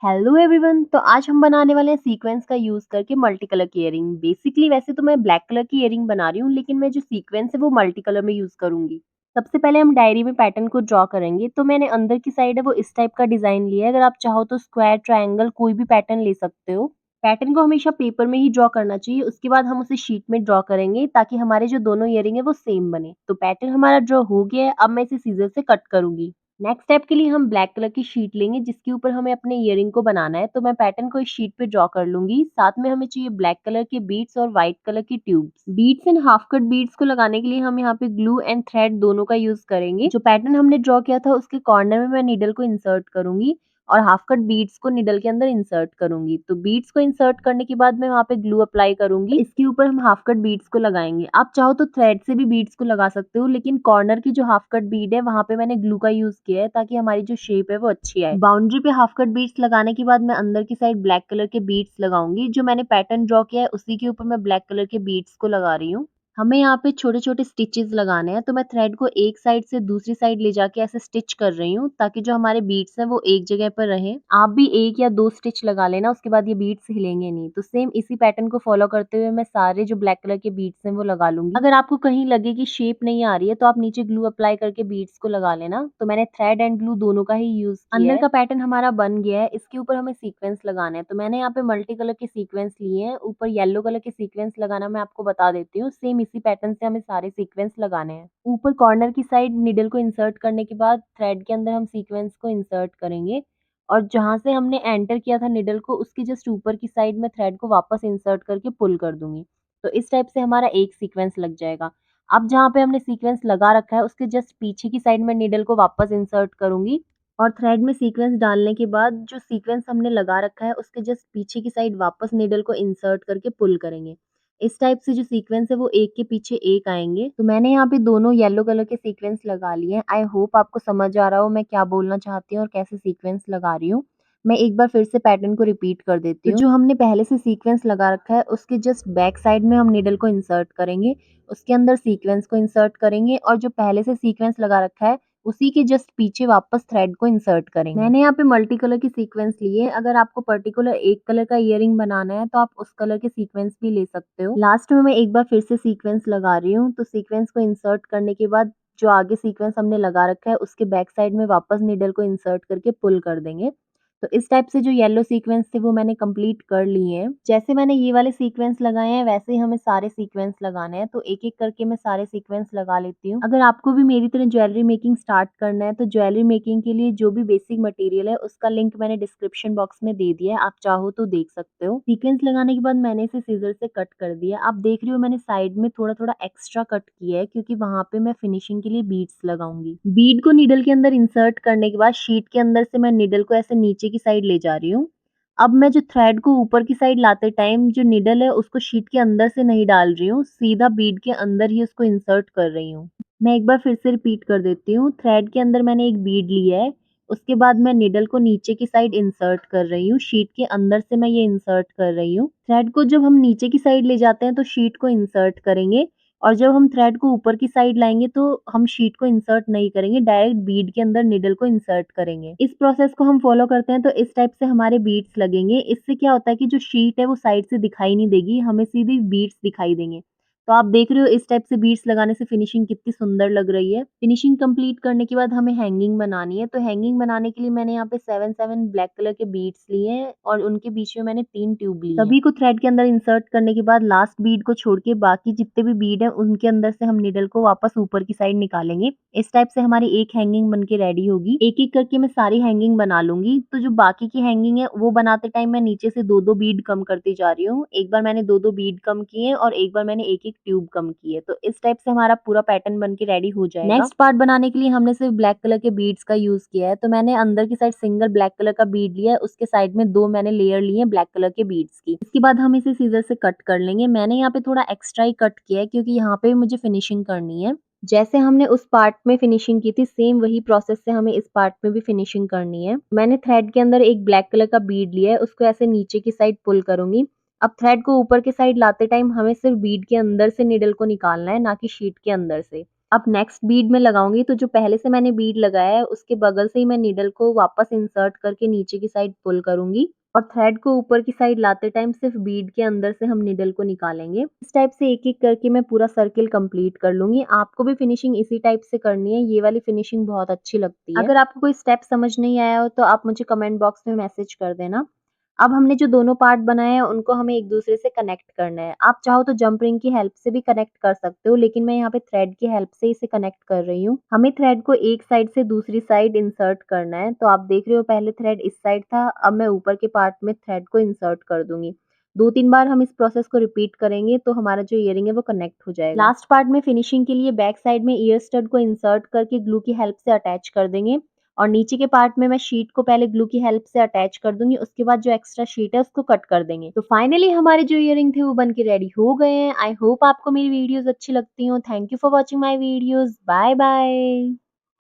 Hello everyone. तो आज हम बनाने वाले हैं सीक्वेंस का यूज करके मल्टी कलर की इयरिंग। बेसिकली वैसे तो मैं ब्लैक कलर की इयरिंग बना रही हूँ, लेकिन मैं जो सीक्वेंस है वो मल्टी कलर में यूज करूंगी। सबसे पहले हम डायरी में पैटर्न को ड्रॉ करेंगे। तो मैंने अंदर की साइड है वो इस टाइप का डिजाइन लिया है। अगर आप चाहो तो स्क्वायर, ट्रायंगल कोई भी पैटर्न ले सकते हो। पैटर्न को हमेशा पेपर में ही ड्रॉ करना चाहिए। उसके बाद हम उसे शीट में ड्रॉ करेंगे ताकि हमारे जो दोनों इयरिंग है वो सेम बने। तो पैटर्न हमारा ड्रॉ हो गया है। अब मैं इसे सीजर से कट करूंगी। नेक्स्ट स्टेप के लिए हम ब्लैक कलर की शीट लेंगे जिसके ऊपर हमें अपने इयरिंग को बनाना है। तो मैं पैटर्न को इस शीट पे ड्रॉ कर लूंगी। साथ में हमें चाहिए ब्लैक कलर के बीड्स और व्हाइट कलर की tubes. Beads and half cut beads को लगाने के लिए हम यहाँ पे ग्लू एंड थ्रेड दोनों का यूज करेंगे। जो पैटर्न हमने ड्रॉ किया था उसके कॉर्नर में मैं नीडल को इंसर्ट करूंगी और हाफ कट बीड्स को निडल के अंदर इंसर्ट करूंगी। तो बीड्स को इंसर्ट करने के बाद मैं वहाँ पे ग्लू अप्लाई करूंगी। इसके ऊपर हम हाफ कट बीड्स को लगाएंगे। आप चाहो तो थ्रेड से भी बीड्स को लगा सकते हो, लेकिन कॉर्नर की जो हाफ कट बीड है वहाँ पे मैंने ग्लू का यूज किया है ताकि हमारी जो शेप है वो अच्छी आए। बाउंड्री पे हाफ कट बीड्स लगाने के बाद मैं अंदर की साइड ब्लैक कलर के बीड्स लगाऊंगी। जो मैंने पैटर्न ड्रॉ किया है उसी के ऊपर मैं ब्लैक कलर के बीड्स को लगा रही हूँ। हमें यहाँ पे छोटे-छोटे स्टिचेस लगाने हैं। तो मैं थ्रेड को एक साइड से दूसरी साइड ले जाके ऐसे स्टिच कर रही हूँ ताकि जो हमारे बीड्स हैं वो एक जगह पर रहें। आप भी 1 या 2 स्टिच लगा लेना, उसके बाद ये बीड्स हिलेंगे नहीं। तो सेम इसी पैटर्न को फॉलो करते हुए मैं सारे जो ब्लैक कलर के बीड्स हैं वो लगा लूंगी। अगर आपको कहीं लगे कि शेप नहीं आ रही है तो आप नीचे ग्लू अप्लाई करके बीड्स को लगा लेना। तो मैंने थ्रेड एंड ग्लू दोनों का ही यूज किया है। अंदर का पैटर्न हमारा बन गया है। इसके ऊपर हमें सीक्वेंस लगाना है। तो मैंने यहाँ पे मल्टी कलर के सीक्वेंस लिए हैं। ऊपर येलो कलर के सीक्वेंस लगाना मैं आपको बता देती हूँ। सेम इसी पैटर्न से हमें सारे सीक्वेंस लगाने हैं। ऊपर कॉर्नर की साइड निडल को इंसर्ट करने के बाद थ्रेड के अंदर हम सीक्वेंस को इंसर्ट करेंगे और जहाँ से हमने एंटर किया था निडल को उसकी जस्ट ऊपर की साइड में थ्रेड को वापस इंसर्ट करके पुल कर दूंगी। तो इस टाइप से हमारा एक सीक्वेंस लग जाएगा। अब जहाँ पे हमने सीक्वेंस लगा रखा है उसके जस्ट पीछे की साइड में निडल को वापस इंसर्ट करूंगी और थ्रेड में सीक्वेंस डालने के बाद जो सीक्वेंस हमने लगा रखा है उसके जस्ट पीछे की साइड वापस नीडल को इंसर्ट करके पुल करेंगे। इस टाइप से जो सीक्वेंस है वो एक के पीछे एक आएंगे। तो मैंने यहाँ पे दोनों येलो कलर के सीक्वेंस लगा लिए हैं। आई होप आपको समझ आ रहा हो मैं क्या बोलना चाहती हूँ और कैसे सीक्वेंस लगा रही हूँ। मैं एक बार फिर से पैटर्न को रिपीट कर देती हूँ। जो हमने पहले से सीक्वेंस लगा रखा है उसके जस्ट बैक साइड में हम नीडल को इंसर्ट करेंगे, उसके अंदर सीक्वेंस को इंसर्ट करेंगे और जो पहले से सीक्वेंस लगा रखा है उसी के जस्ट पीछे वापस थ्रेड को इंसर्ट करेंगे। मैंने यहाँ पे मल्टी कलर की सीक्वेंस ली है। अगर आपको पर्टिकुलर एक कलर का इयरिंग बनाना है तो आप उस कलर के सीक्वेंस भी ले सकते हो। लास्ट में मैं एक बार फिर से सीक्वेंस लगा रही हूँ। तो सीक्वेंस को इंसर्ट करने के बाद जो आगे सीक्वेंस हमने लगा रखा है उसके बैक साइड में वापस नीडल को इंसर्ट करके पुल कर देंगे। तो इस टाइप से जो येलो सीक्वेंस थे वो मैंने कंप्लीट कर लिए हैं। जैसे मैंने ये वाले सीक्वेंस लगाए हैं वैसे ही हमें सारे सीक्वेंस लगाने हैं। तो एक-एक करके मैं सारे सीक्वेंस लगा लेती हूँ। अगर आपको भी मेरी तरह ज्वेलरी मेकिंग स्टार्ट करना है तो ज्वेलरी मेकिंग के लिए जो भी बेसिक मटेरियल है उसका लिंक मैंने डिस्क्रिप्शन बॉक्स में दे दिया है, आप चाहो तो देख सकते हो। सीक्वेंस लगाने के बाद मैंने इसे सीजर से कट कर दिया। आप देख रही हो मैंने साइड में थोड़ा-थोड़ा एक्स्ट्रा कट किया है क्योंकि वहाँ पे मैं फिनिशिंग के लिए बीड्स लगाऊंगी। बीड को नीडल के अंदर इंसर्ट करने के बाद शीट के अंदर से मैं नीडल को ऐसे नीचे की साइड ले जा रही हूँ। अब मैं जो थ्रेड को ऊपर की साइड लाते टाइम जो नीडल है उसको शीट के अंदर से नहीं डाल रही हूँ, सीधा बीड के अंदर ही उसको इंसर्ट कर रही हूँ। मैं एक बार फिर से रिपीट कर देती हूँ। थ्रेड के अंदर मैंने एक बीड लिया है, उसके बाद मैं नीडल को नीचे की साइड इंसर्ट कर रही हूँ, शीट के अंदर से मैं ये इंसर्ट कर रही हूँ। थ्रेड को जब हम नीचे की साइड ले जाते हैं तो शीट को इंसर्ट करेंगे और जब हम थ्रेड को ऊपर की साइड लाएंगे तो हम शीट को इंसर्ट नहीं करेंगे, डायरेक्ट बीड के अंदर निडल को इंसर्ट करेंगे। इस प्रोसेस को हम फॉलो करते हैं तो इस टाइप से हमारे बीड्स लगेंगे। इससे क्या होता है कि जो शीट है वो साइड से दिखाई नहीं देगी, हमें सीधे बीड्स दिखाई देंगे। तो आप देख रहे हो इस टाइप से बीड्स लगाने से फिनिशिंग कितनी सुंदर लग रही है। फिनिशिंग कंप्लीट करने के बाद हमें हैंगिंग बनानी है। तो हैंगिंग बनाने के लिए मैंने यहाँ पे 7 ब्लैक कलर के बीड्स लिए हैं और उनके बीच में मैंने 3 ट्यूब ली है। सभी को थ्रेड के अंदर इंसर्ट करने के बाद लास्ट बीड को छोड़ के बाकी जितने भी बीड है उनके अंदर से हम निडल को वापस ऊपर की साइड निकालेंगे। इस टाइप से हमारी एक हैंगिंग बन के रेडी होगी। एक एक करके मैं सारी हैंगिंग बना लूंगी। तो जो बाकी की हैंगिंग है वो बनाते टाइम मैं नीचे से 2-2 बीड कम करती जा रही हूँ। एक बार मैंने 2-2 बीड कम किए और एक बार मैंने एक एक ट्यूब कम की है। तो इस टाइप से हमारा पूरा पैटर्न बन के रेडी हो जाएगा। नेक्स्ट पार्ट बनाने के लिए हमने सिर्फ ब्लैक कलर के बीड्स का यूज किया है। तो मैंने अंदर की साइड सिंगल ब्लैक कलर का बीड लिया है, उसके साइड में 2 मैंने लेयर लिए हैं ब्लैक कलर के बीड्स की। इसके बाद हम इसे सीजर से कट कर लेंगे। मैंने यहाँ पे थोड़ा एक्स्ट्रा ही कट किया है क्योंकि यहाँ पे मुझे फिनिशिंग करनी है। जैसे हमने उस पार्ट में फिनिशिंग की थी सेम वही प्रोसेस से हमें इस पार्ट में भी फिनिशिंग करनी है। मैंने थ्रेड के अंदर एक ब्लैक कलर का बीड लिया है, उसको ऐसे नीचे की साइड पुल करूंगी। अब थ्रेड को ऊपर की साइड लाते टाइम हमें सिर्फ बीड के अंदर से निडल को निकालना है, ना कि शीट के अंदर से। अब नेक्स्ट बीड मैं लगाऊँगी, तो जो पहले से मैंने बीड लगाया है उसके बगल से ही मैं नीडल को वापस इंसर्ट करके नीचे की साइड पुल करूँगी और थ्रेड को ऊपर की साइड लाते टाइम सिर्फ बीड के अंदर से हम नीडल को निकालेंगे। इस टाइप से एक-एक करके मैं पूरा सर्किल कंप्लीट कर लूँगी। आपको भी फिनिशिंग इसी टाइप से करनी है, ये वाली फिनिशिंग बहुत अच्छी लगती है। अगर आपको कोई स्टेप समझ नहीं आया हो तो आप मुझे कमेंट बॉक्स में मैसेज कर देना। अब हमने जो दोनों पार्ट बनाए हैं उनको हमें एक-दूसरे से कनेक्ट करना है। आप चाहो तो जंप रिंग की हेल्प से भी कनेक्ट कर सकते हो, लेकिन मैं यहाँ पे थ्रेड की हेल्प से इसे कनेक्ट कर रही हूँ। हमें थ्रेड को एक साइड से दूसरी साइड इंसर्ट करना है, तो आप देख रहे हो पहले थ्रेड इस साइड था, अब मैं ऊपर के पार्ट में थ्रेड को इंसर्ट कर दूँगी। 2-3 बार हम इस प्रोसेस को रिपीट करेंगे तो हमारा जो इयरिंग है वो कनेक्ट हो जाएगा। लास्ट पार्ट में फिनिशिंग के लिए बैक साइड में ईयर स्टड को इंसर्ट करके ग्लू की हेल्प से अटैच कर देंगे और नीचे के पार्ट में मैं शीट को पहले ग्लू की हेल्प से अटैच कर दूँगी, उसके बाद जो एक्स्ट्रा शीट है उसको कट कर देंगे। तो फाइनली हमारे जो इयररिंग थे वो बन के रेडी हो गए हैं। आई होप आपको मेरी वीडियोज़ अच्छी लगती हों। Thank you for watching my videos. Bye bye.